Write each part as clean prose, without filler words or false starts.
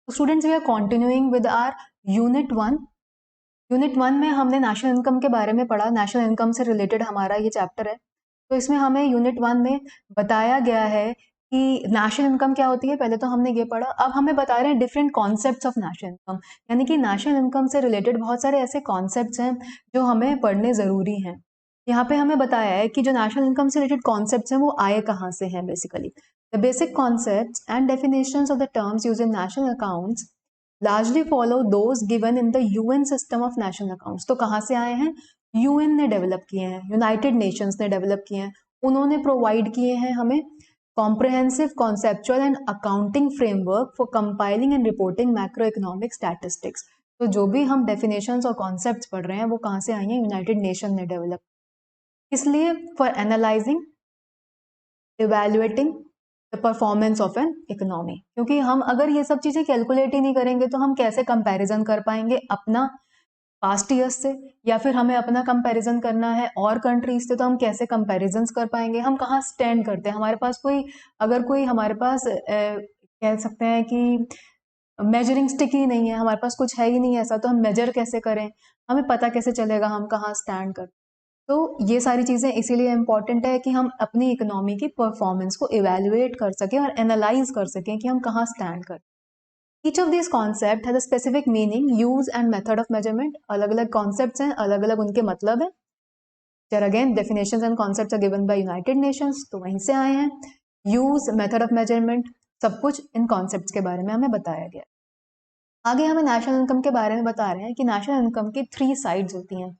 Students we are continuing with our unit 1। Unit 1 में हमने national income के बारे में पढ़ा, नेशनल इनकम से रिलेटेड हमारा ये चैप्टर है। तो इसमें हमें यूनिट 1 में बताया गया है कि नेशनल इनकम क्या होती है, पहले तो हमने ये पढ़ा। अब हमें बता रहे हैं different concepts of national income, यानी कि नेशनल इनकम से रिलेटेड बहुत सारे ऐसे कॉन्सेप्ट्स हैं जो हमें पढ़ने ज़रूरी हैं। यहाँ पे हमें बताया है कि जो नेशनल इनकम से रिलेटेड कॉन्सेप्ट्स हैं वो आए कहाँ से हैं। Basically the basic concepts and definitions of the terms used in national accounts largely follow those given in the UN system of national accounts। तो कहाँ से आए हैं? यूएन ने डेवलप किए हैं, यूनाइटेड नेशंस ने डेवलप किए हैं। उन्होंने प्रोवाइड किए हैं हमें comprehensive conceptual and accounting framework for compiling and reporting macro economic statistics. तो जो भी हम डेफिनेशंस और कॉन्सेप्ट्स पढ़ रहे हैं वो कहाँ से आई हैं? यूनाइटेड नेशन ने डेवलप। इसलिए for analysing, evaluating the performance of an economy, क्योंकि हम अगर ये सब चीज़ें कैलकुलेट ही नहीं करेंगे तो हम कैसे कंपैरिजन कर पाएंगे अपना पास्ट ईयर्स से, या फिर हमें अपना कंपैरिजन करना है और कंट्रीज से, तो हम कैसे कंपैरिजन्स कर पाएंगे? हम कहाँ स्टैंड करते हैं? हमारे पास कोई, अगर कोई हमारे पास कह सकते हैं कि मेजरिंग स्टिक ही नहीं है, हमारे पास कुछ है ही नहीं ऐसा, तो हम मेजर कैसे करें? हमें पता कैसे चलेगा हम कहाँ स्टैंड करते? तो ये सारी चीज़ें इसीलिए इम्पॉर्टेंट है कि हम अपनी इकोनॉमी की परफॉर्मेंस को इवेल्युएट कर सकें और एनालाइज कर सकें कि हम कहाँ स्टैंड करते हैं। Each of this concept has a specific meaning, use and method of measurement. अलग अलग कॉन्सेप्ट्स हैं, अलग अलग उनके मतलब है। चर again definitions and concepts are given by United Nations, तो वहीं से आए हैं। यूज, मेथड ऑफ मेजरमेंट, सब कुछ इन कॉन्सेप्ट्स के बारे में हमें बताया गया। आगे हमें नेशनल इनकम के बारे में बता रहे हैं कि नेशनल इनकम की 3 साइड्स होती हैं।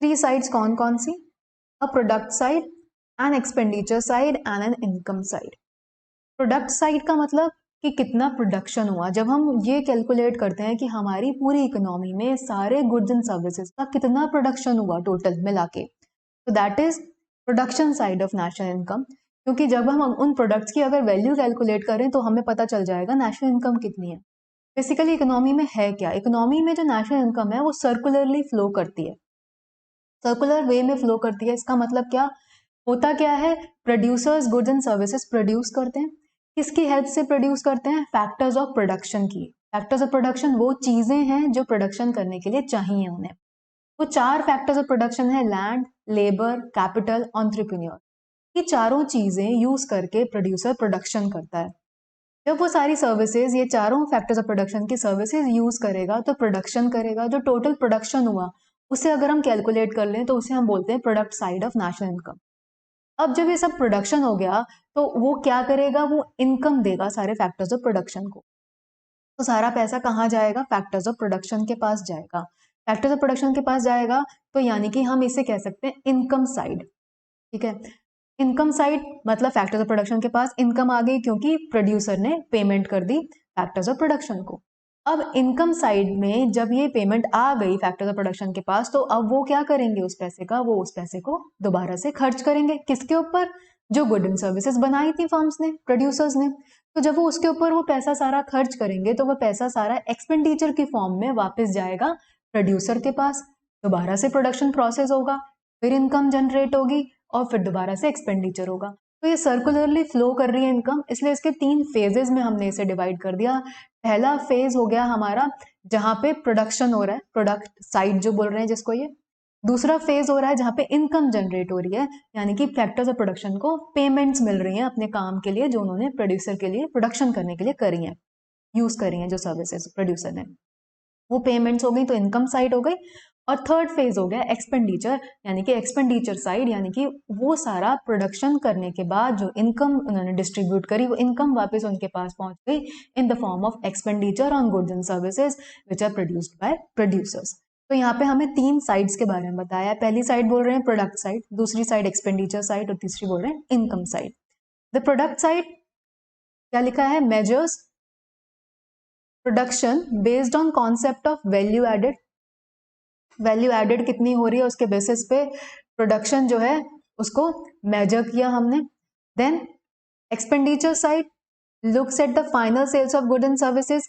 3 साइड्स कौन कौन सी? a product side, an expenditure side and an income side। Product side का मतलब कि कितना प्रोडक्शन हुआ। जब हम ये कैलकुलेट करते हैं कि हमारी पूरी इकोनॉमी में सारे गुड्स एंड सर्विसेज का कितना प्रोडक्शन हुआ टोटल मिला के, तो that is production side of national income. क्योंकि जब हम उन प्रोडक्ट्स की अगर वैल्यू कैलकुलेट करें तो हमें पता चल जाएगा नेशनल इनकम कितनी है। बेसिकली इकोनॉमी में है क्या? इकोनॉमी में जो नेशनल इनकम है वो सर्कुलरली फ्लो करती है, सर्कुलर वे में फ्लो करती है। इसका मतलब क्या होता क्या है? Producers goods and services produce करते हैं। किसकी हेल्प से प्रोड्यूस करते हैं? फैक्टर्स ऑफ प्रोडक्शन की। फैक्टर्स ऑफ प्रोडक्शन वो चीजें हैं जो प्रोडक्शन करने के लिए चाहिए उन्हें। वो 4 फैक्टर्स ऑफ प्रोडक्शन है: लैंड, लेबर, कैपिटल, एंटरप्रेन्योर। ये चारों चीजें यूज करके प्रोड्यूसर प्रोडक्शन करता है। जब वो सारी सर्विसेज, ये चारों फैक्टर्स ऑफ प्रोडक्शन की सर्विसेज यूज करेगा तो प्रोडक्शन करेगा। जो टोटल प्रोडक्शन हुआ उसे अगर हम कैलकुलेट कर लें तो उसे हम बोलते हैं product side of national income. अब जब ये सब प्रोडक्शन हो गया तो वो क्या करेगा? वो इनकम देगा सारे फैक्टर्स ऑफ प्रोडक्शन को। तो सारा पैसा कहाँ जाएगा? फैक्टर्स ऑफ प्रोडक्शन के पास जाएगा। फैक्टर्स ऑफ प्रोडक्शन के पास जाएगा तो यानी कि हम इसे कह सकते हैं इनकम साइड। ठीक है, इनकम साइड मतलब फैक्टर्स ऑफ प्रोडक्शन के पास इनकम आ गई क्योंकि प्रोड्यूसर ने पेमेंट कर दी फैक्टर्स ऑफ प्रोडक्शन को। अब इनकम साइड में जब ये पेमेंट आ गई फैक्टर्स ऑफ प्रोडक्शन के पास, तो अब वो क्या करेंगे उस पैसे का? वो उस पैसे को दोबारा से खर्च करेंगे। किसके ऊपर? जो गुड एंड सर्विसेज बनाई थी फर्म्स ने, प्रोड्यूसर्स ने। तो जब वो उसके ऊपर वो पैसा सारा खर्च करेंगे तो वो पैसा सारा एक्सपेंडिचर की फॉर्म में वापस जाएगा प्रोड्यूसर के पास। दोबारा से प्रोडक्शन प्रोसेस होगा, फिर इनकम जनरेट होगी और फिर दोबारा से एक्सपेंडिचर होगा। तो ये सर्कुलरली फ्लो कर रही है इनकम, इसलिए इसके 3 फेजेस में हमने इसे डिवाइड कर दिया। पहला फेज हो गया हमारा जहां पे प्रोडक्शन हो रहा है, प्रोडक्ट साइड जो बोल रहे हैं जिसको ये। दूसरा फेज हो रहा है जहां पे इनकम जनरेट हो रही है, यानी कि फैक्टर्स ऑफ प्रोडक्शन को पेमेंट्स मिल रही हैं अपने काम के लिए जो उन्होंने प्रोड्यूसर के लिए प्रोडक्शन करने के लिए करी हैं, यूज करी हैं जो सर्विसेज प्रोड्यूसर ने। वो पेमेंट्स हो गई तो इनकम साइड हो गई। और थर्ड फेज हो गया एक्सपेंडिचर, यानी कि एक्सपेंडिचर साइड, यानी कि वो सारा प्रोडक्शन करने के बाद जो इनकम उन्होंने डिस्ट्रीब्यूट करी वो इनकम वापस उनके पास पहुंच गई in the form of expenditure on goods and services which are produced by producers. तो यहाँ पे हमें 3 साइड्स के बारे में बताया। पहली साइड बोल रहे हैं प्रोडक्ट साइड, दूसरी साइड एक्सपेंडिचर साइड और तीसरी बोल रहे हैं income side. The product side क्या लिखा है? Measures production based on concept of value added. Value added कितनी हो रही है उसके बेसिस पे प्रोडक्शन जो है उसको मेजर किया हमने। Then expenditure side looks at the final sales of goods and services,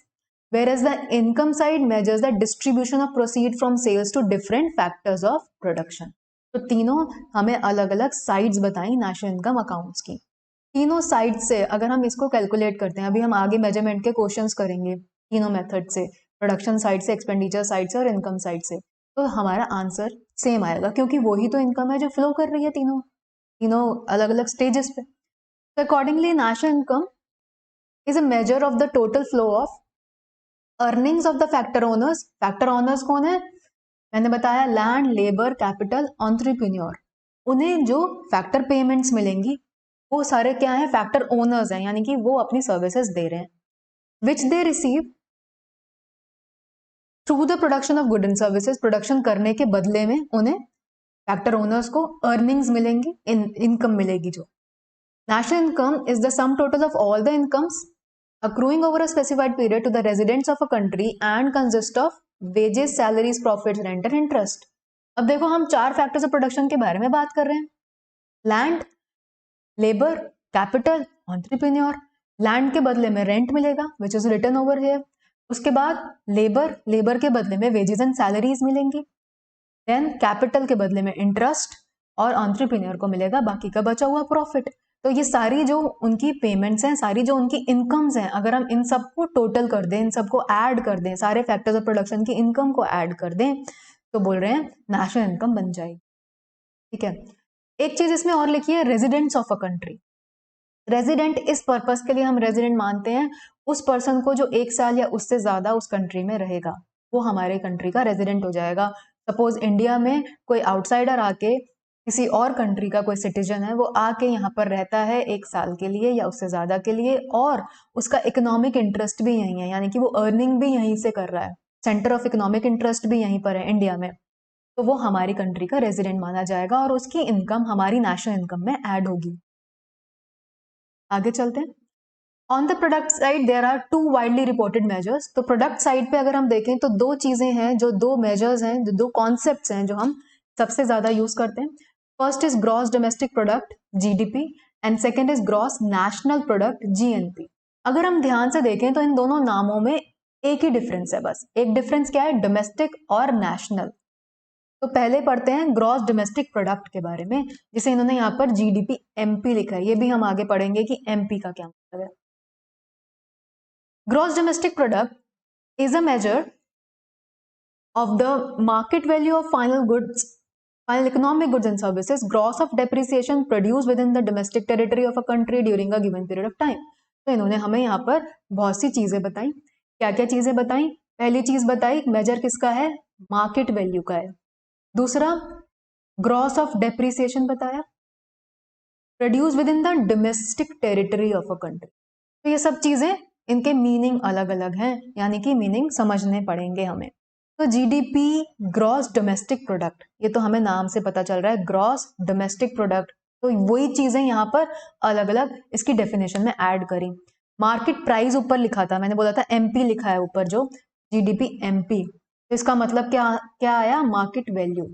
whereas the income side measures the distribution of proceed from sales to different factors of production। तो तीनों हमें अलग अलग साइड्स बताई नेशनल इनकम अकाउंट्स की। तीनों side से अगर हम इसको कैलकुलेट करते हैं, अभी हम आगे मेजरमेंट के क्वेश्चंस करेंगे, तीनों मेथड से, प्रोडक्शन साइड से, एक्सपेंडिचर साइड से और इनकम साइड से, तो हमारा आंसर सेम आएगा क्योंकि वही तो इनकम है जो फ्लो कर रही है तीनों तीनों अलग अलग स्टेजेस पे। तो accordingly national income is a measure of the total flow of earnings of the factor owners. Factor owners कौन है? मैंने बताया लैंड, लेबर, कैपिटल, एंटरप्रेन्योर। उन्हें जो फैक्टर पेमेंट्स मिलेंगी वो सारे क्या है? फैक्टर ओनर्स हैं, यानी कि वो अपनी सर्विसेज दे रहे हैं, which they receive through the production of good and services. Production करने के बदले में उन्हें फैक्टर ओनर्स को अर्निंग्स मिलेंगी, इनकम मिलेगी। जो national income is the sum total of all the incomes accruing over a specified period to the residents of a country and consist of wages, salaries, profits, rent and interest। अब देखो हम 4 factors of production के बारे में बात कर रहे हैं, land, labour, capital, entrepreneur. Land के बदले में रेंट मिलेगा which is written over here. उसके बाद लेबर के बदले में वेजेस एंड सैलरीज मिलेंगी। देन कैपिटल के बदले में इंटरेस्ट और एंटरप्रेन्योर को मिलेगा बाकी का बचा हुआ प्रॉफिट। तो ये सारी जो उनकी पेमेंट्स हैं, सारी जो उनकी इनकम्स हैं, अगर हम इन सबको टोटल कर दें, इन सबको ऐड कर दें, सारे फैक्टर्स ऑफ प्रोडक्शन की इनकम को ऐड कर दें, तो बोल रहे हैं नेशनल इनकम बन जाएगी। ठीक है, एक चीज इसमें और लिखी है, residents of a country. Resident इस पर्पस के लिए हम रेजिडेंट मानते हैं उस पर्सन को जो 1 साल या उससे ज्यादा उस कंट्री में रहेगा, वो हमारे कंट्री का रेजिडेंट हो जाएगा। सपोज इंडिया में कोई आउटसाइडर आके, किसी और कंट्री का कोई सिटीजन है, वो आके यहाँ पर रहता है 1 साल के लिए या उससे ज्यादा के लिए, और उसका इकोनॉमिक इंटरेस्ट भी यहीं है, यानी कि वो अर्निंग भी यहीं से कर रहा है, सेंटर ऑफ इकोनॉमिक इंटरेस्ट भी यहीं पर है इंडिया में, तो वो हमारी कंट्री का रेजिडेंट माना जाएगा और उसकी इनकम हमारी नेशनल इनकम में ऐड होगी। आगे चलते हैं। On the product side there are 2 widely reported measures. तो प्रोडक्ट साइड पे अगर हम देखें तो 2 चीजें हैं, जो 2 मेजर्स हैं, जो 2 कॉन्सेप्ट्स हैं जो हम सबसे ज्यादा यूज करते हैं। First is gross domestic product GDP and second is gross national product GNP. अगर हम ध्यान से देखें तो इन दोनों नामों में एक ही डिफरेंस है, बस एक डिफरेंस क्या है, डोमेस्टिक और नेशनल। तो पहले पढ़ते हैं ग्रॉस डोमेस्टिक प्रोडक्ट के बारे में, जिसे इन्होंने यहाँ पर जीडीपी एमपी लिखा है, ये भी हम आगे पढ़ेंगे कि एमपी का क्या मतलब है। Gross domestic product is a measure of the market value of final economic goods and services, gross of depreciation produced within the domestic territory of a country during a given period of time। तो इन्होंने हमें यहाँ पर बहुत सी चीजें बताई। क्या क्या चीजें बताई? पहली चीज बताई, मेजर किसका है, मार्केट वैल्यू का है। दूसरा, ग्रॉस ऑफ डेप्रिसिएशन बताया, produce within the domestic territory of a country. तो ये सब चीजें, इनके मीनिंग अलग अलग हैं, यानी कि मीनिंग समझने पड़ेंगे हमें। तो जीडीपी ग्रॉस डोमेस्टिक प्रोडक्ट, ये तो हमें नाम से पता चल रहा है, ग्रॉस डोमेस्टिक प्रोडक्ट। तो वही चीजें यहाँ पर अलग अलग इसकी डेफिनेशन में ऐड करी। मार्केट प्राइस ऊपर लिखा था, मैंने बोला था एमपी लिखा है ऊपर, जो जीडीपी एमपी, तो इसका मतलब क्या क्या आया, मार्केट वैल्यू,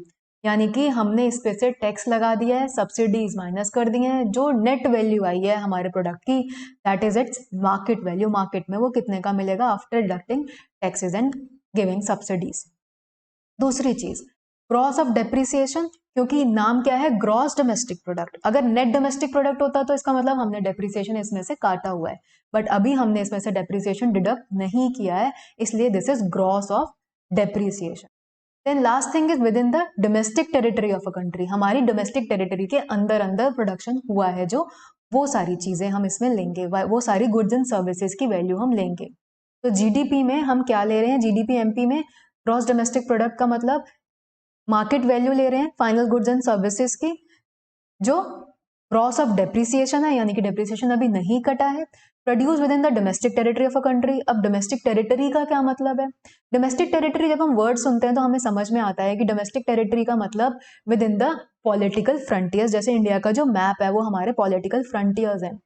यानी कि हमने इस पे से टैक्स लगा दिया है, सब्सिडीज माइनस कर दी है, जो नेट वैल्यू आई है हमारे प्रोडक्ट की, that is its market value. Market में वो कितने का मिलेगा after deducting taxes and giving subsidies. दूसरी चीज, ग्रॉस ऑफ डेप्रिसिएशन, क्योंकि नाम क्या है, ग्रॉस डोमेस्टिक प्रोडक्ट। अगर नेट डोमेस्टिक प्रोडक्ट होता तो इसका मतलब हमने डेप्रिसिएशन इसमें से काटा हुआ है, बट अभी हमने इसमें से डेप्रिसिएशन डिडक्ट नहीं किया है, इसलिए this is gross of depreciation. Then last thing is within the domestic territory of a country, हमारी डोमेस्टिक टेरिटरी के अंदर अंदर प्रोडक्शन हुआ है जो, वो सारी चीजें हम इसमें लेंगे, वो सारी गुड्स एंड सर्विसेज की वैल्यू हम लेंगे। तो जीडीपी में हम क्या ले रहे हैं, जीडीपी एमपी में ग्रॉस डोमेस्टिक प्रोडक्ट का मतलब मार्केट वैल्यू ले रहे हैं फाइनल गुड्स एंड सर्विसेज की, जो ग्रॉस ऑफ डेप्रिसिएशन है, यानी कि डेप्रिसिएशन अभी नहीं कटा है, produce within the domestic territory of a country. अब डोमेस्टिक टेरिटरी का क्या मतलब है, डोमेस्टिक टेरिटरी जब हम वर्ड सुनते हैं तो हमें समझ में आता है कि डोमेस्टिक टेरिटरी का मतलब with in the political frontiers, जैसे इंडिया का जो मैप है वो हमारे पॉलिटिकल फ्रंटियर्स हैं।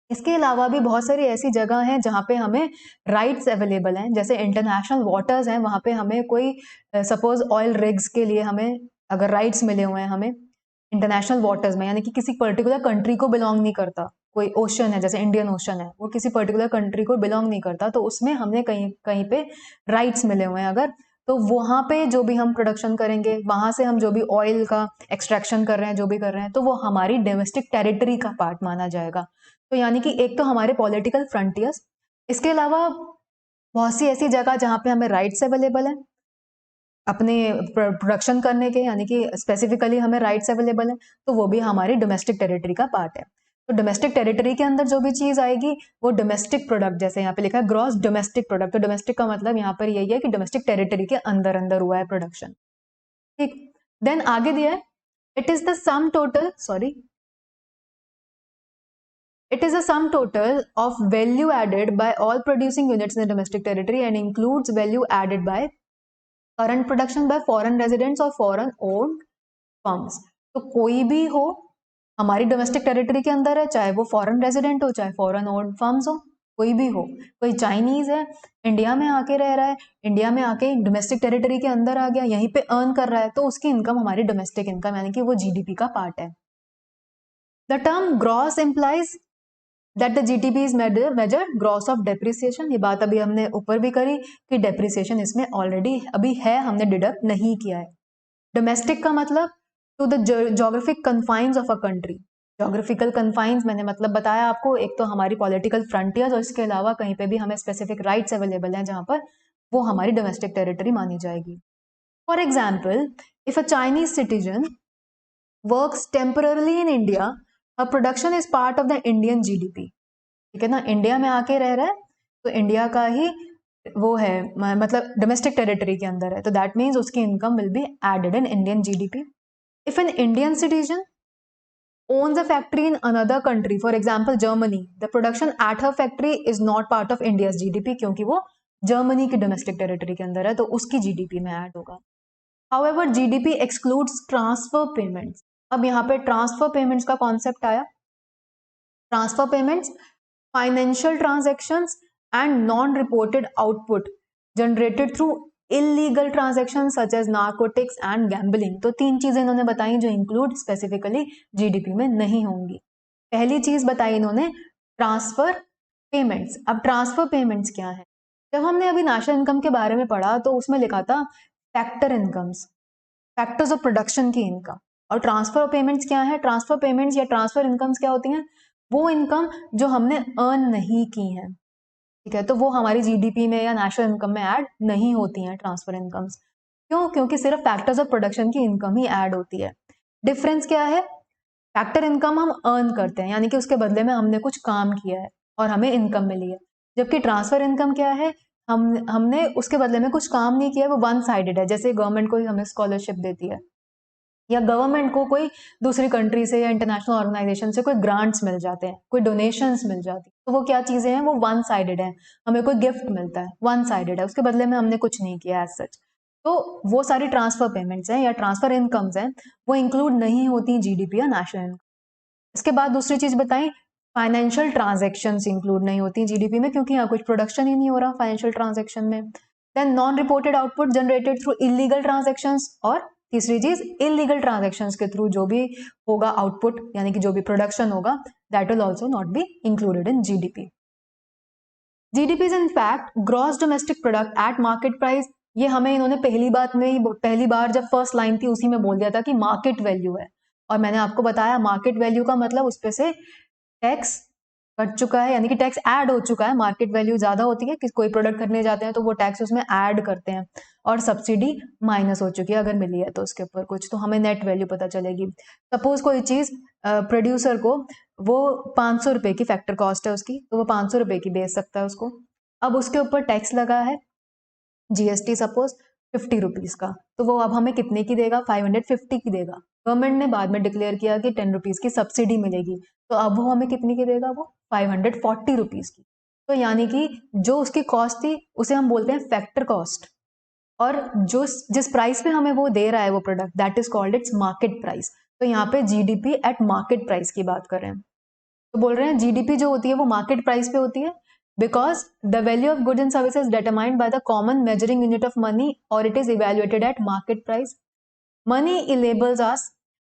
इसके अलावा भी बहुत सारी ऐसी जगह हैं जहाँ पे हमें राइट्स अवेलेबल हैं, जैसे इंटरनेशनल वाटर्स हैं, वहाँ पे हमें कोई सपोज ऑयल रिग्स के लिए हमें अगर राइट्स मिले हुए हैं हमें इंटरनेशनल वाटर्स में, यानी कि किसी पर्टिकुलर कंट्री को बिलोंग नहीं करता, कोई ओशन है जैसे इंडियन ओशन है, वो किसी पर्टिकुलर कंट्री को बिलोंग नहीं करता, तो उसमें हमने कहीं कहीं पे राइट्स मिले हुए हैं अगर, तो वहाँ पे जो भी हम प्रोडक्शन करेंगे, वहाँ से हम जो भी ऑयल का एक्सट्रैक्शन कर रहे हैं, जो भी कर रहे हैं, तो वो हमारी डोमेस्टिक टेरिटरी का पार्ट माना जाएगा। तो यानी कि एक तो हमारे पॉलिटिकल फ्रंटियर्स, इसके अलावा बहुत सी ऐसी जगह जहाँ पे हमें राइट्स अवेलेबल है अपने प्रोडक्शन करने के, यानी कि स्पेसिफिकली हमें राइट्स अवेलेबल है, तो वो भी हमारी डोमेस्टिक टेरिटरी का पार्ट है। तो डोमेस्टिक टेरिटरी के अंदर जो भी चीज आएगी वो डोमेस्टिक प्रोडक्ट, जैसे यहाँ पे लिखा है ग्रॉस डोमेस्टिक प्रोडक्ट, तो डोमेस्टिक का मतलब यहाँ पर यही है कि डोमेस्टिक टेरिटरी के अंदर अंदर हुआ है प्रोडक्शन। ठीक, देन आगे दिया है it is the sum total, sorry, it is a sum total of value added by all producing units in the domestic territory and includes value added by current production by foreign residents or foreign owned firms। तो कोई भी हो हमारी domestic territory के अंदर है, चाहे वो फॉरेन रेजिडेंट हो चाहे फॉरेन ओन्ड फर्म्स हो, कोई भी हो, कोई चाइनीज है इंडिया में आके रह रहा है, इंडिया में आके डोमेस्टिक टेरिटरी के अंदर आ गया, यहीं पे अर्न कर रहा है, तो उसकी इनकम हमारी डोमेस्टिक इनकम यानी कि वो जीडीपी का पार्ट है। The term gross implies that the GDP is measured gross of depreciation. ये बात अभी हमने ऊपर भी करी कि डेप्रिसिएशन इसमें ऑलरेडी अभी है, हमने डिडक्ट नहीं किया है। डोमेस्टिक का मतलब to the geographic confines of a country. Geographical confines मैंने मतलब बताया आपको, एक तो हमारी पॉलिटिकल फ्रंटियर्स और इसके अलावा कहीं पे भी हमें स्पेसिफिक राइट्स अवेलेबल हैं जहां पर वो हमारी डोमेस्टिक टेरिटरी मानी जाएगी। For example, if a Chinese citizen works temporarily in India, her production is part of the Indian GDP। ठीक है ना, इंडिया में आके रह रहा है तो इंडिया का ही वो है, मतलब डोमेस्टिक टेरिटरी के अंदर है, तो दैट मीन्स उसकी income will be added in Indian GDP. If an Indian citizen owns a factory in another country, for example Germany, the production at her factory is not part of India's GDP क्योंकि वो Germany की domestic territory के अंदर है, तो उसकी GDP में add होगा। However, GDP excludes transfer payments। अब यहाँ पे ट्रांसफर पेमेंट्स का कॉन्सेप्ट आया। Transfer payments, financial transactions and non reported output generated through illegal transaction such as narcotics and gambling. तो तीन चीजें इन्होंने बताई जो इंक्लूड स्पेसिफिकली जीडीपी में नहीं होंगी। पहली चीज बताई इन्होंने ट्रांसफर पेमेंट्स। अब ट्रांसफर पेमेंट्स क्या है? जब हमने अभी नेशनल इनकम के बारे में पढ़ा तो उसमें लिखा था factor incomes, factors of production की इनकम। और ट्रांसफर पेमेंट्स क्या है? ट्रांसफर पेमेंट्स या ट्रांसफर इनकम्स क्या होती हैं? वो इनकम जो हमने अर्न नहीं की है, ठीक है, तो वो हमारी जीडीपी में या नेशनल इनकम में ऐड नहीं होती हैं ट्रांसफर इनकम्स। क्यों? क्योंकि सिर्फ फैक्टर्स ऑफ प्रोडक्शन की इनकम ही ऐड होती है। डिफरेंस क्या है? फैक्टर इनकम हम अर्न करते हैं, यानी कि उसके बदले में हमने कुछ काम किया है और हमें इनकम मिली है, जबकि ट्रांसफर इनकम क्या है? हमने उसके बदले में कुछ काम नहीं किया है, वो वन साइडेड है। जैसे गवर्नमेंट कोई हमें स्कॉलरशिप देती है या गवर्नमेंट को कोई दूसरी कंट्री से या इंटरनेशनल ऑर्गेनाइजेशन से कोई ग्रांट्स मिल जाते हैं, कोई डोनेशंस मिल जाती है, तो वो क्या चीजें हैं? वो वन साइडेड है। हमें कोई गिफ्ट मिलता है, वन साइडेड है, उसके बदले में हमने कुछ नहीं किया एज सच। तो वो सारी ट्रांसफर पेमेंट्स हैं या ट्रांसफर इनकम्स हैं, वो इंक्लूड नहीं होती जीडीपी या नेशनल इनकम। इसके बाद दूसरी चीज बताई, फाइनेंशियल ट्रांजेक्शन्स इंक्लूड नहीं होती जीडीपी में क्योंकि यहाँ कुछ प्रोडक्शन ही नहीं हो रहा फाइनेंशियल ट्रांजेक्शन में। Then non reported output generated through illegal transactions, और तीसरी चीज इलीगल ट्रांजेक्शन्स के थ्रू जो भी होगा आउटपुट यानी कि जो भी प्रोडक्शन होगा, that will also not be included in GDP. GDP is in fact gross domestic product at market price. ये हमें इन्होंने पहली बार जब फर्स्ट लाइन थी उसी में बोल दिया था कि मार्केट वैल्यू है, और मैंने आपको बताया मार्केट वैल्यू का मतलब उस पे से टैक्स कट चुका है, यानी कि टैक्स ऐड हो चुका है। मार्केट वैल्यू ज्यादा होती है कि कोई प्रोडक्ट खरीदने जाते हैं तो वो टैक्स उसमें ऐड करते हैं, और सब्सिडी माइनस हो चुकी है अगर मिली है तो उसके ऊपर कुछ, तो हमें नेट वैल्यू पता चलेगी। सपोज कोई चीज प्रोड्यूसर को वो 500 रुपए की फैक्टर कॉस्ट है उसकी, तो वो 500 रुपए की बेच सकता है उसको। अब उसके ऊपर टैक्स लगा है जीएसटी सपोज 50 रुपीज का, तो वो अब हमें कितने की देगा? 550 की देगा। गवर्नमेंट ने बाद में डिक्लेयर किया कि 10 रुपीज की सब्सिडी मिलेगी, तो अब वो हमें कितनी की देगा? वो 540 रुपीज की। तो यानी कि जो उसकी कॉस्ट थी उसे हम बोलते हैं फैक्टर कॉस्ट, और जो जिस प्राइस पे हमें वो दे रहा है वो product, that is called its market price. तो यहाँ पे जीडीपी एट मार्केट प्राइस की बात कर रहे हैं, तो बोल रहे हैं जीडीपी जो होती है वो मार्केट प्राइस पे होती है, because the value of goods and services is determined by the common measuring unit of money, or it is evaluated at market price. Money enables us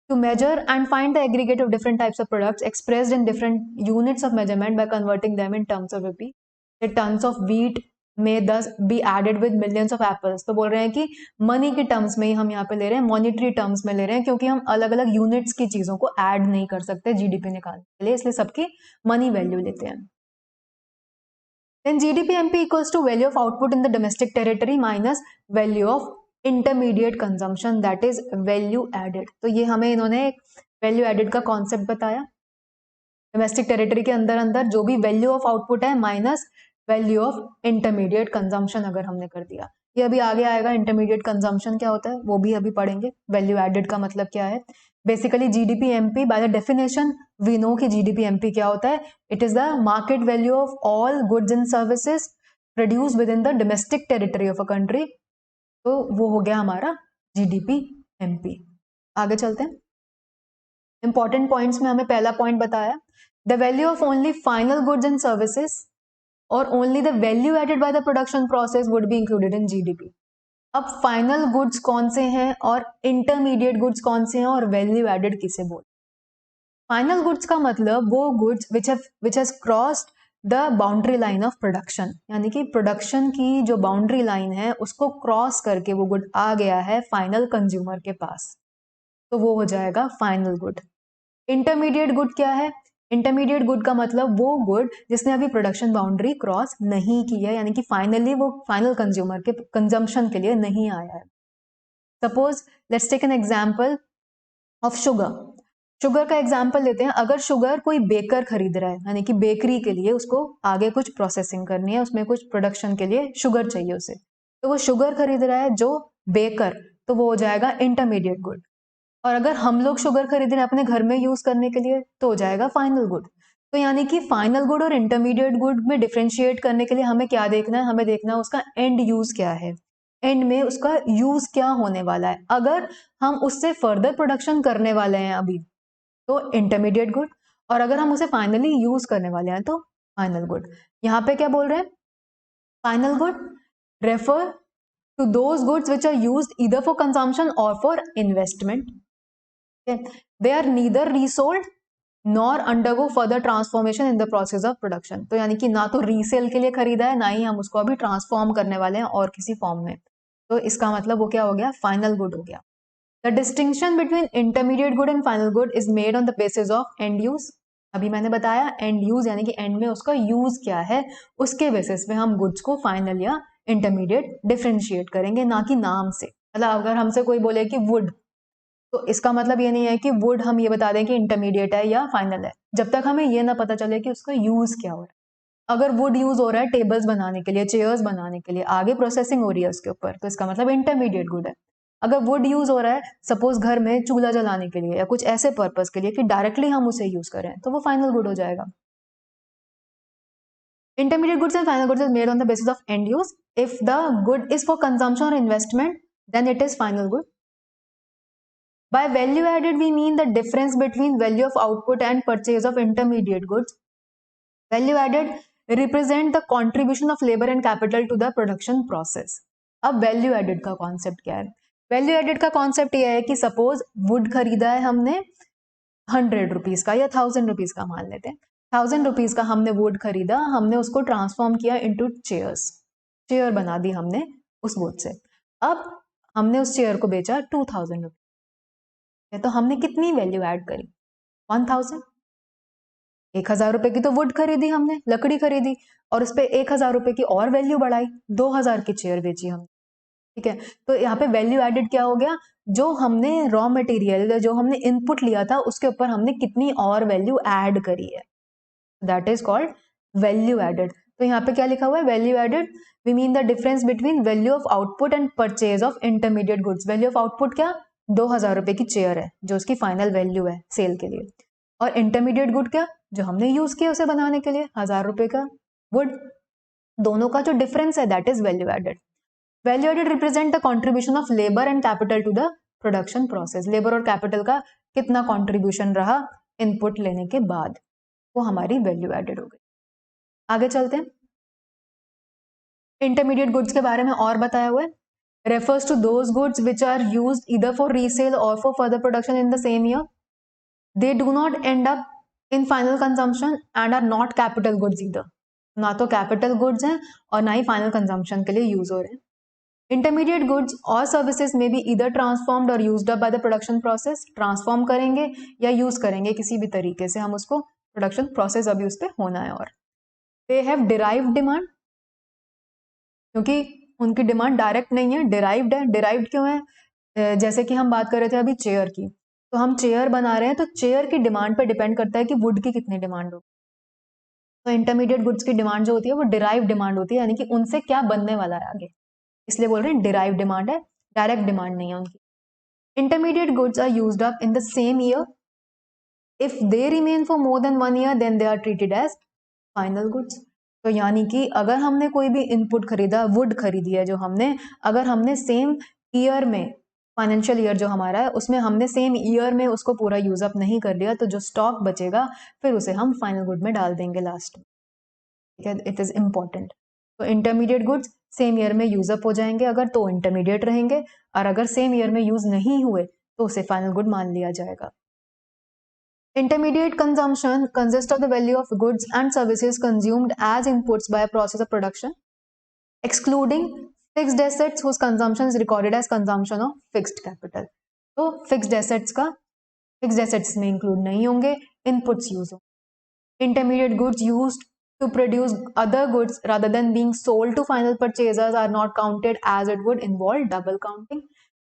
to measure and find the aggregate of different types of products expressed in different units of measurement by converting them in terms of rupee. The tons of wheat may thus be added with millions of apples। तो बोल रहे हैं कि money के terms में ही हम यहाँ पे ले रहे हैं, मॉनिटरी टर्म्स में ले रहे हैं, क्योंकि हम अलग अलग यूनिट्स की चीजों को ऐड नहीं कर सकते जीडीपी निकालने के लिए, इसलिए सबकी मनी वैल्यू लेते हैं। Then GDP-MP equals to value of output in the domestic territory minus value of intermediate consumption, that is value added. तो ये हमें इन्होंने एक वैल्यू एडेड का कॉन्सेप्ट बताया। डोमेस्टिक टेरिटरी के अंदर अंदर जो भी वैल्यू ऑफ आउटपुट है minus value of intermediate consumption अगर हमने कर दिया। ये अभी आगे आएगा, इंटरमीडिएट कंजम्पशन क्या होता है वो भी अभी पढ़ेंगे। वैल्यू एडेड का मतलब क्या है। Basically GDP-MP by the definition we know कि GDP-MP क्या होता है। It is the market value of all goods and services produce within the domestic territory of a country. तो वो हो गया हमारा GDP-MP। आगे चलते हैं। इंपॉर्टेंट पॉइंट्स में हमें पहला पॉइंट बताया, the value of only final goods and services और only the value added by the production process would be included in GDP। अब फाइनल गुड्स कौन से हैं और इंटरमीडिएट गुड्स कौन से हैं और वैल्यू एडेड किसे बोल। फाइनल गुड्स का मतलब वो goods which has crossed the boundary line of production, यानी कि प्रोडक्शन की जो बाउंड्री लाइन है उसको क्रॉस करके वो गुड आ गया है फाइनल कंज्यूमर के पास, तो वो हो जाएगा फाइनल गुड। इंटरमीडिएट गुड क्या है। इंटरमीडिएट गुड का मतलब वो गुड जिसने अभी प्रोडक्शन बाउंड्री क्रॉस नहीं की है, यानी कि फाइनली वो फाइनल कंज्यूमर के कंजम्पशन के लिए नहीं आया है। Suppose let's take an example of sugar. Sugar का एग्जांपल लेते हैं। अगर शुगर कोई बेकर खरीद रहा है, यानी कि बेकरी के लिए उसको आगे कुछ प्रोसेसिंग करनी है, उसमें कुछ प्रोडक्शन के लिए शुगर चाहिए उसे, तो वो शुगर खरीद रहा है जो बेकर, तो वो हो जाएगा इंटरमीडिएट गुड। और अगर हम लोग शुगर खरीद रहे हैं अपने घर में यूज करने के लिए तो हो जाएगा फाइनल गुड। तो यानी कि फाइनल गुड और इंटरमीडिएट गुड में डिफरेंशिएट करने के लिए हमें क्या देखना है, हमें देखना है उसका एंड यूज क्या है, एंड में उसका यूज क्या होने वाला है। अगर हम उससे फर्दर प्रोडक्शन करने वाले हैं अभी तो इंटरमीडिएट गुड, और अगर हम उसे फाइनली यूज करने वाले हैं तो फाइनल गुड। यहाँ पे क्या बोल रहे हैं, final good refer to those goods which are used either for consumption or for investment. They are neither resold nor undergo further transformation in the process of production. तो यानी कि ना तो रीसेल के लिए खरीदा है, ना ही हम उसको अभी ट्रांसफॉर्म करने वाले हैं और किसी फॉर्म में, तो इसका मतलब वो क्या हो गया, फाइनल गुड हो गया। The distinction between intermediate good and final good is made on the basis of end use। अभी मैंने बताया end use यानी कि end में उसका use क्या है, उसके बेसिस पे हम goods को final या intermediate differentiate करेंगे, ना कि नाम से। मतलब अगर हमसे कोई बोले कि wood, तो इसका मतलब ये नहीं है कि wood हम ये बता दें कि intermediate है या final है, जब तक हमें ये ना पता चले कि उसका use क्या हो रहा है। अगर wood यूज हो रहा है टेबल्स बनाने के लिए, चेयर्स बनाने के लिए, आगे प्रोसेसिंग हो रही है उसके ऊपर, तो इसका मतलब इंटरमीडिएट गुड है। अगर वुड यूज हो रहा है सपोज घर में चूल्हा जलाने के लिए या कुछ ऐसे पर्पस के लिए कि डायरेक्टली हम उसे यूज करें, तो वो फाइनल गुड हो जाएगा। Intermediate goods and final goods is made on the basis of end use. If the good is for consumption or investment then it is final good. By value added we mean the difference between value of output and purchase of intermediate goods. Value added represent the contribution of labor and capital to the production process. अब value added का concept क्या है। Value added का concept यह है कि suppose would खरीदा है हमने 100 रुपीज का या 1000 रुपीज का, मान लेते हैं 1000 रुपीज का हमने वुड खरीदा, हमने उसको ट्रांसफॉर्म किया इनटू चेयर्स, चेयर बना दी हमने उस वुड से। अब हमने उस चेयर को बेचा 2000 रुपीज, तो हमने कितनी वैल्यू ऐड करी, 1000। 1000 रुपए की तो वुड खरीदी हमने, लकड़ी खरीदी, और उस पर 1000 रुपए की और वैल्यू बढ़ाई, 2000 की चेयर बेची हमने। ठीक है, तो यहाँ पे वैल्यू एडेड क्या हो गया, जो हमने रॉ मटेरियल, जो हमने इनपुट लिया था उसके ऊपर हमने कितनी और वैल्यू ऐड करी है, that is called value added. तो यहाँ पे क्या लिखा हुआ है, value added we mean the difference between value of output and purchase of intermediate goods. Value of output क्या, 2000 रुपए की चेयर है जो उसकी फाइनल वैल्यू है सेल के लिए, और इंटरमीडिएट गुड क्या, जो हमने यूज किया उसे बनाने के लिए 1000 रुपए का वुड, दोनों का जो डिफरेंस है that is value added. Value added represent the contribution of labour and capital to the production process. Labour और कैपिटल का कितना कंट्रीब्यूशन रहा इनपुट लेने के बाद, वो हमारी वैल्यू एडेड हो गई। आगे चलते हैं। इंटरमीडिएट गुड्स के बारे में और बताया हुआ है, refers to those goods which are used either for resale or for further production in the same year. They do not end up in final consumption and are not capital goods either. ना तो capital goods हैं और ना ही final consumption के लिए use हो रहे हैं। इंटरमीडिएट गुड्स और सर्विसेज में भी ईदर ट्रांसफॉर्म्ड और used up by the production process. Transform करेंगे या यूज करेंगे किसी भी तरीके से हम उसको, प्रोडक्शन प्रोसेस अभी उस पर होना है। और दे हैव डिराइव्ड डिमांड, क्योंकि उनकी डिमांड डायरेक्ट नहीं है, डिराइव्ड है। डिराइव्ड क्यों है? जैसे कि हम बात कर रहे थे अभी चेयर की, तो हम चेयर बना रहे हैं तो चेयर की डिमांड पर डिपेंड करता है कि वुड की कितनी डिमांड हो। तो इंटरमीडिएट गुड्स की डिमांड जो होती है वो डिराइव डिमांड होती है, यानी कि उनसे क्या बनने वाला है आगे, इसलिए बोल रहे हैं डिराइव डिमांड है, डायरेक्ट डिमांड नहीं है उनकी। Intermediate goods are used up in the same year. If they remain for more than 1 year then they are treated as final goods. तो यानी कि अगर हमने कोई भी इनपुट खरीदा, वुड खरीदी है जो हमने, अगर हमने सेम ईयर में, फाइनेंशियल ईयर जो हमारा है उसमें हमने सेम ईयर में उसको पूरा यूज अप नहीं कर लिया, तो जो स्टॉक बचेगा फिर उसे हम फाइनल गुड में डाल देंगे लास्ट में। ठीक है, इट इज इंपॉर्टेंट। तो इंटरमीडिएट गुड्स सेम ईयर में यूज अप हो जाएंगे अगर, तो इंटरमीडिएट रहेंगे, और अगर सेम ईयर में यूज नहीं हुए तो उसे फाइनल गुड मान लिया जाएगा। Intermediate consumption consists of the value of goods and services consumed as inputs by a process of production, excluding fixed assets whose consumption is recorded as consumption of fixed capital. तो fixed assets में include नहीं होंगे, inputs use होंगे. Intermediate goods used to produce other goods rather than being sold to final purchasers are not counted as it would involve double counting.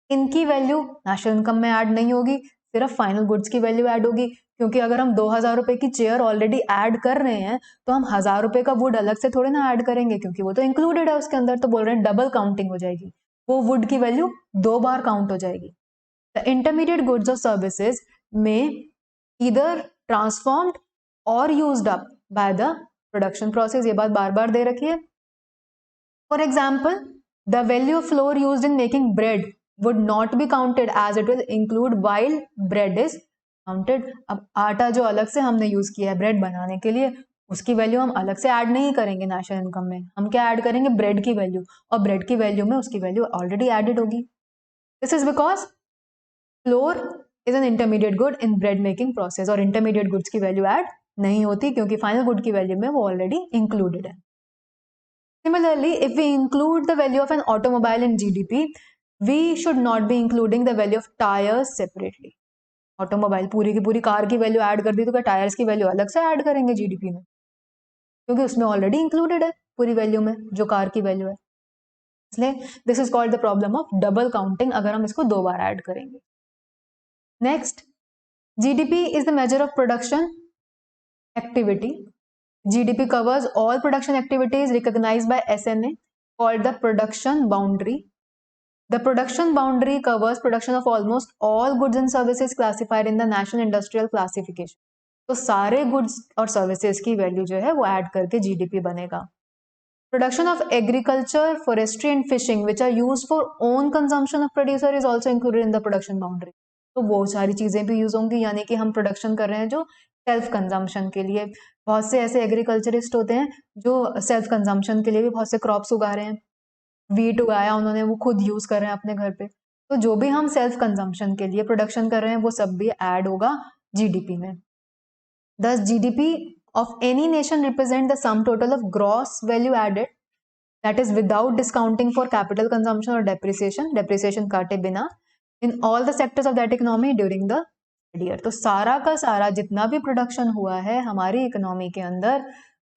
इनकी value national income में add नहीं होगी, सिर्फ final goods की value add होगी, क्योंकि अगर हम 2000 रुपए की चेयर ऑलरेडी ऐड कर रहे हैं तो हम 1000 रुपए का वुड अलग से थोड़े ना ऐड करेंगे, क्योंकि वो तो इंक्लूडेड है उसके अंदर। तो बोल रहे हैं डबल काउंटिंग हो जाएगी, वो वुड की वैल्यू 2 बार काउंट हो जाएगी। द इंटरमीडिएट गुड्स और सर्विसेज में ईदर ट्रांसफॉर्म्ड और used up by the production process, ये बात बार बार दे रखी है। For example, the value of floor used in making bread would not be counted as it will include while bread is counted. अब आटा जो अलग से हमने यूज किया है ब्रेड बनाने के लिए, उसकी वैल्यू हम अलग से ऐड नहीं करेंगे नेशनल इनकम में, हम क्या ऐड करेंगे, ब्रेड की वैल्यू, और ब्रेड की वैल्यू में उसकी वैल्यू ऑलरेडी एडेड होगी। This is because floor is an intermediate good in bread making process, और इंटरमीडिएट गुड्स की वैल्यू ऐड नहीं होती क्योंकि फाइनल गुड की वैल्यू में वो ऑलरेडी इंक्लूडेड है। Similarly, if we include the value of an automobile in GDP, we should not be including the value of tires separately. Automobile पूरी की पूरी कार की वैल्यू ऐड कर दी तो क्या टायर्स की वैल्यू अलग से ऐड करेंगे जीडीपी में, क्योंकि उसमें ऑलरेडी इंक्लूडेड है पूरी वैल्यू में जो कार की वैल्यू है। इसलिए this is called the problem of double counting, अगर हम इसको 2 बार ऐड करेंगे। Next, GDP is the measure of production activity. GDP covers all production activities recognized by SNA called the production boundary. The production boundary covers production of almost all goods and services classified in the National Industrial Classification. तो सारे goods और services की value जो है वो add करके GDP बनेगा। Production of agriculture, forestry and fishing which are used for own consumption of producer is also included in the production boundary. तो वो सारी चीजें भी यूज होंगी, यानी कि हम प्रोडक्शन कर रहे हैं जो सेल्फ कंजम्पशन के लिए। बहुत से ऐसे एग्रीकल्चरिस्ट होते हैं जो सेल्फ कंजम्पशन के लिए भी बहुत से क्रॉप्स उगा रहे हैं, वीट उगाया उन्होंने, वो खुद यूज कर रहे हैं अपने घर पे। तो जो भी हम सेल्फ कंजम्पशन के लिए प्रोडक्शन कर रहे हैं वो सब भी ऐड होगा जीडीपी में। Thus GDP of any nation represent the sum total of gross value added, that is without discounting for capital consumption or depreciation काटे बिना, in all the sectors of that economy during the year. तो सारा का सारा जितना भी production हुआ है हमारी इकोनॉमी के अंदर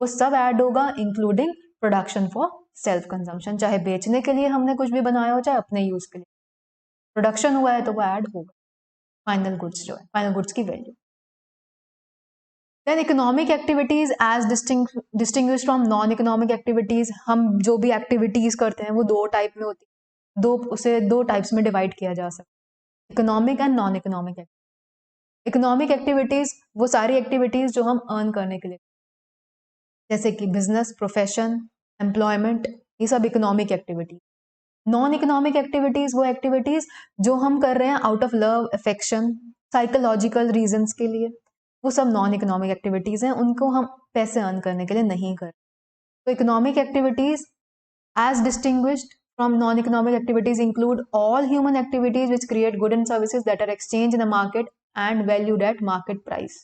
वो सब ऐड होगा, including production for self consumption, चाहे बेचने के लिए हमने कुछ भी बनाया हो चाहे अपने यूज के लिए, प्रोडक्शन हुआ है तो वो ऐड होगा फाइनल गुड्स जो है, फाइनल गुड्स की वैल्यू। Then economic activities as distinguish from non economic activities. हम जो भी एक्टिविटीज करते हैं वो 2 टाइप में होती है, उसे 2 टाइप्स में डिवाइड किया जा सकता है, economic and non economic activities. Economic activities वो सारी एक्टिविटीज जो हम अर्न करने के लिए, जैसे कि बिजनेस, प्रोफेशन, एम्प्लॉयमेंट, ये सब economic activities. Non economic activities वो एक्टिविटीज जो हम कर रहे हैं out of love, affection, psychological reasons के लिए, वो सब नॉन इकोनॉमिक एक्टिविटीज हैं, उनको हम पैसे अर्न करने के लिए नहीं कर। तो economic activities as distinguished from non-economic activities include all human activities which create goods and services that are exchanged in the market and valued at market price.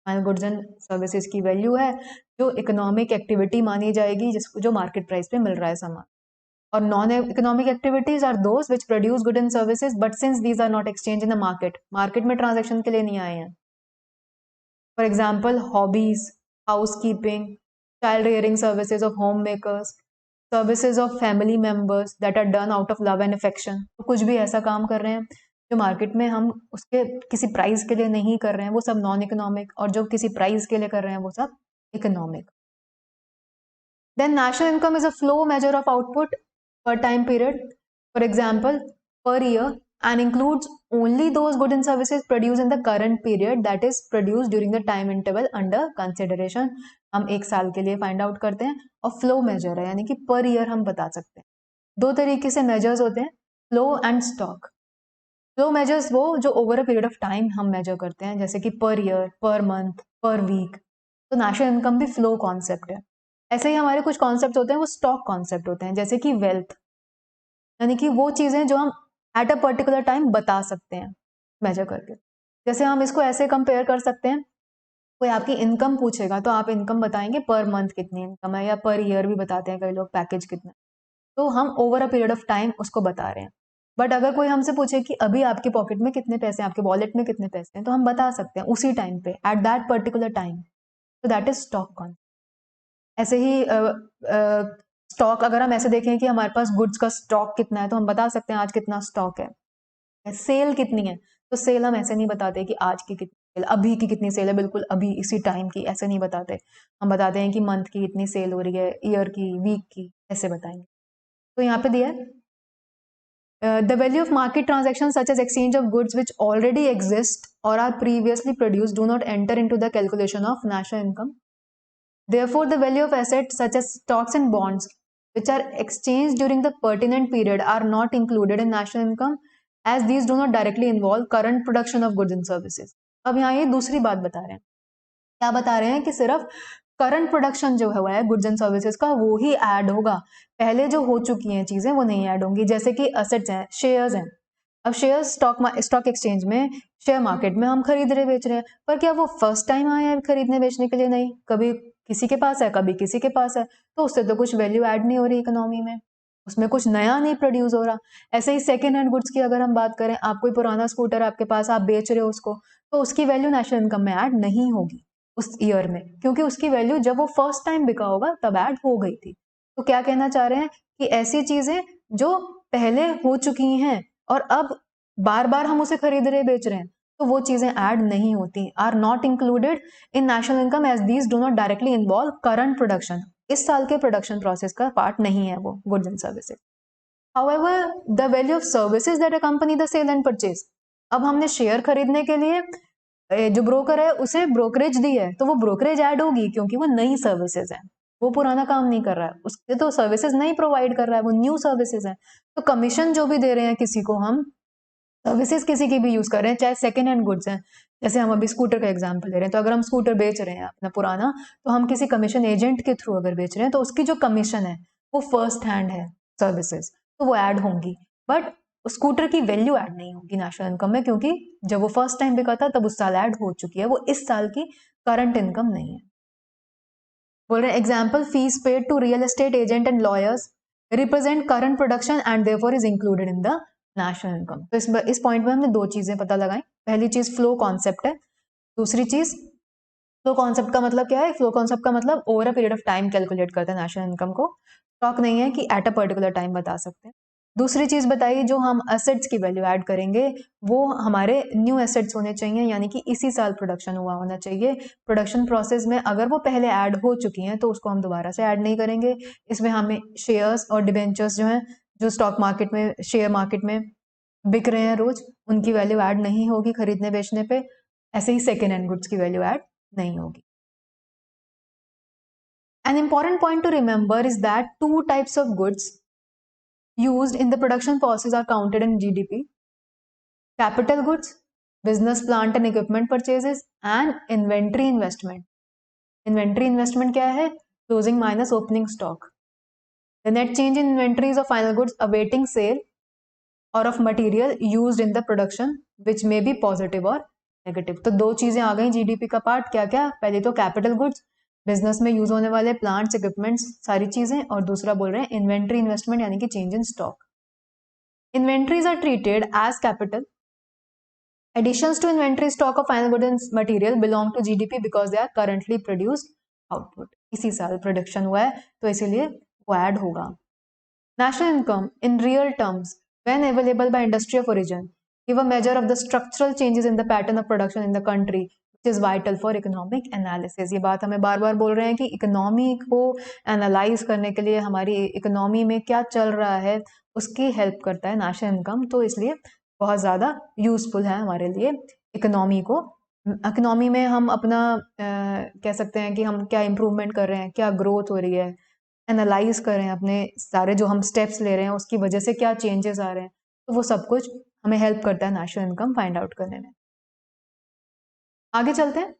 Goods and services की value है जो economic activity मानी जाएगी, जिसको जो market price पे मिल रहा है सामान। और non economic activities are those which produce good and services but since these are not exchange in the market, market में ट्रांजेक्शन के लिए नहीं आए हैं। For example hobbies, house keeping, child rearing services of home makers, services of family members that are done out of love and affection, तो कुछ भी ऐसा काम कर रहे हैं जो मार्केट में हम उसके किसी प्राइस के लिए नहीं कर रहे हैं, वो सब नॉन इकोनॉमिक, और जो किसी प्राइस के लिए कर रहे हैं वो सब economic. Then national income is a flow measure of output per time period, for example, per year, and includes only those goods and services produced in the current period, that is produced during the time interval under consideration. हम एक साल के लिए find out करते हैं, और flow measure है यानी कि पर ईयर हम बता सकते हैं। दो तरीके से मेजर्स होते हैं, flow and stock. Flow measures वो जो over a period of time हम मेजर करते हैं, जैसे कि पर ईयर, पर मंथ, पर वीक, तो नेशनल इनकम भी फ्लो कॉन्सेप्ट है। ऐसे ही हमारे कुछ कॉन्सेप्ट होते हैं वो स्टॉक कॉन्सेप्ट होते हैं, जैसे कि वेल्थ, यानी कि वो चीजें जो हम एट अ पर्टिकुलर टाइम बता सकते हैं मेजर करके। जैसे हम इसको ऐसे कंपेयर कर सकते हैं, कोई आपकी इनकम पूछेगा तो आप इनकम बताएंगे पर मंथ कितनी इनकम है, या पर ईयर भी बताते हैं कई लोग पैकेज कितना, तो हम over a period of time उसको बता रहे हैं। बट अगर कोई हमसे पूछे कि अभी आपके पॉकेट में कितने पैसे हैं, आपके वॉलेट में कितने पैसे हैं, तो हम बता सकते हैं उसी टाइम पे, एट दैट पर्टिकुलर टाइम, तो दैट इज स्टॉक कॉन्सेप्ट। ऐसे ही स्टॉक अगर हम ऐसे देखें कि हमारे पास गुड्स का स्टॉक कितना है, तो हम बता सकते हैं आज कितना स्टॉक है। सेल कितनी है, तो सेल हम ऐसे नहीं बताते कि आज की कितनी सेल, अभी की कितनी सेल है, बिल्कुल अभी इसी टाइम की, ऐसे नहीं बताते। हम बताते हैं कि मंथ की इतनी सेल हो रही है, ईयर की, वीक की, ऐसे बताएंगे। तो यहाँ पे दिया है the value of market transactions such as exchange of goods which already exist or are previously produced do not enter into the calculation of national income. Therefore, the value of assets such as stocks and bonds which are exchanged during the pertinent period are not included in national income as these do not directly involve current production of goods and services. अब यहाँ ये दूसरी बात बता रहे हैं, क्या बता रहे हैं कि सिर्फ करंट प्रोडक्शन जो हुआ है गुड्स एंड सर्विसेज का वो ही ऐड होगा, पहले जो हो चुकी हैं चीजें वो नहीं ऐड होंगी। जैसे कि असेट्स हैं, शेयर्स हैं, अब शेयर स्टॉक एक्सचेंज में, शेयर मार्केट में हम खरीद रहे बेच रहे हैं, पर क्या वो फर्स्ट टाइम आए हैं खरीदने बेचने के लिए? नहीं, कभी किसी के पास है, कभी किसी के पास है, तो उससे तो कुछ वैल्यू ऐड नहीं हो रही इकोनॉमी में, उसमें कुछ नया नहीं प्रोड्यूस हो रहा। ऐसे ही सेकेंड हैंड गुड्स की अगर हम बात करें, आप कोई पुराना स्कूटर आपके पास, आप बेच रहे हो उसको, तो उसकी वैल्यू नेशनल इनकम में ऐड नहीं होगी उस ईयर में, क्योंकि उसकी वैल्यू जब वो फर्स्ट टाइम बिका होगा तब ऐड हो गई थी। तो क्या कहना चाह रहे हैं कि ऐसी चीजें जो पहले हो चुकी हैं और अब बार बार हम उसे खरीद रहे बेच रहे हैं, तो वो चीजें ऐड नहीं होती, are not included in national income as these do not directly involve current production. इस साल के प्रोडक्शन प्रोसेस का पार्ट नहीं है वो goods and services. However, the value of services that accompany the sale and purchase, अब हमने share खरीदने के लिए जो ब्रोकर है उसे ब्रोकरेज दी है, तो वो ब्रोकरेज ऐड होगी क्योंकि वो नई सर्विसेज है, वो पुराना काम नहीं कर रहा है, उसके तो सर्विसेज नहीं प्रोवाइड कर रहा है, वो न्यू सर्विसेज है। तो कमीशन जो भी दे रहे हैं किसी को, हम सर्विसेज किसी की भी यूज कर रहे हैं, चाहे सेकेंड हैंड गुड्स हैं, जैसे हम अभी स्कूटर का एग्जांपल ले रहे हैं, तो अगर हम स्कूटर बेच रहे हैं अपना पुराना, तो हम किसी कमीशन एजेंट के थ्रू अगर बेच रहे हैं, तो उसकी जो कमीशन है वो फर्स्ट हैंड है सर्विसेज, तो वो ऐड होंगी, बट स्कूटर की वैल्यू ऐड नहीं होगी नेशनल इनकम में, क्योंकि जब वो फर्स्ट टाइम बिका था तब उस साल ऐड हो चुकी है, वो इस साल की करंट इनकम नहीं है। बोल रहे हैं example, fees paid to real estate agent and lawyers represent current production and therefore is included in the national income. तो इस पॉइंट में हमने दो चीजें पता लगाई, पहली चीज फ्लो कॉन्सेप्ट है, दूसरी चीज फ्लो कॉन्सेप्ट का मतलब क्या है, फ्लो कॉन्सेप्ट का मतलब over a period of time calculate करते हैं नेशनल इनकम को, स्टॉक नहीं है कि एट अ पर्टिकुलर टाइम बता सकते हैं। दूसरी चीज बताइए, जो हम एसेट्स की वैल्यू ऐड करेंगे वो हमारे न्यू एसेट्स होने चाहिए, यानी कि इसी साल प्रोडक्शन हुआ होना चाहिए। प्रोडक्शन प्रोसेस में अगर वो पहले ऐड हो चुकी हैं तो उसको हम दोबारा से ऐड नहीं करेंगे। इसमें हमें शेयर्स और डिबेंचर्स जो हैं, जो स्टॉक मार्केट में, शेयर मार्केट में बिक रहे हैं रोज, उनकी वैल्यू ऐड नहीं होगी खरीदने बेचने पे। ऐसे ही सेकेंड हैंड गुड्स की वैल्यू ऐड नहीं होगी। An important point to remember is that two types of goods used in the production process are counted in GDP: capital goods, business plant and equipment purchases, and inventory investment. Inventory investment क्या है? Closing minus opening stock. The net change in inventories of final goods awaiting sale or of material used in the production which may be positive or negative. तो दो चीजें आ गई GDP का part, क्या क्या? पहले तो कैपिटल गुड्स, बिजनेस में यूज होने वाले प्लांट्स, इक्विपमेंट्स, सारी चीजें, और दूसरा बोल रहे हैं इन्वेंट्री इन्वेस्टमेंट यानी कि change in stock. Inventories are treated as capital. Additions to inventory stock of final goods and material belong to GDP because they are currently produced output. इसी साल प्रोडक्शन हुआ है तो इसीलिए को ऐड होगा। National income in real terms when available by industry of origin give a measure of the structural changes in the pattern of production in the country which is vital for economic analysis. ये बात हमें बार बार बोल रहे हैं कि economy को analyse करने के लिए हमारी इकोनॉमी में क्या चल रहा है उसकी हेल्प करता है नेशनल इनकम, तो इसलिए बहुत ज़्यादा यूजफुल है हमारे लिए इकोनॉमी को। इकोनॉमी में हम अपना कह सकते हैं कि हम क्या इम्प्रूवमेंट कर रहे हैं, क्या ग्रोथ हो रही है, एनालाइज कर रहे हैं अपने सारे जो हम स्टेप्स ले रहे हैं उसकी वजह से क्या चेंजेस आ रहे हैं, तो वो सब कुछ हमें हेल्प करता है नेशनल इनकम फाइंड आउट करने में। आगे चलते हैं।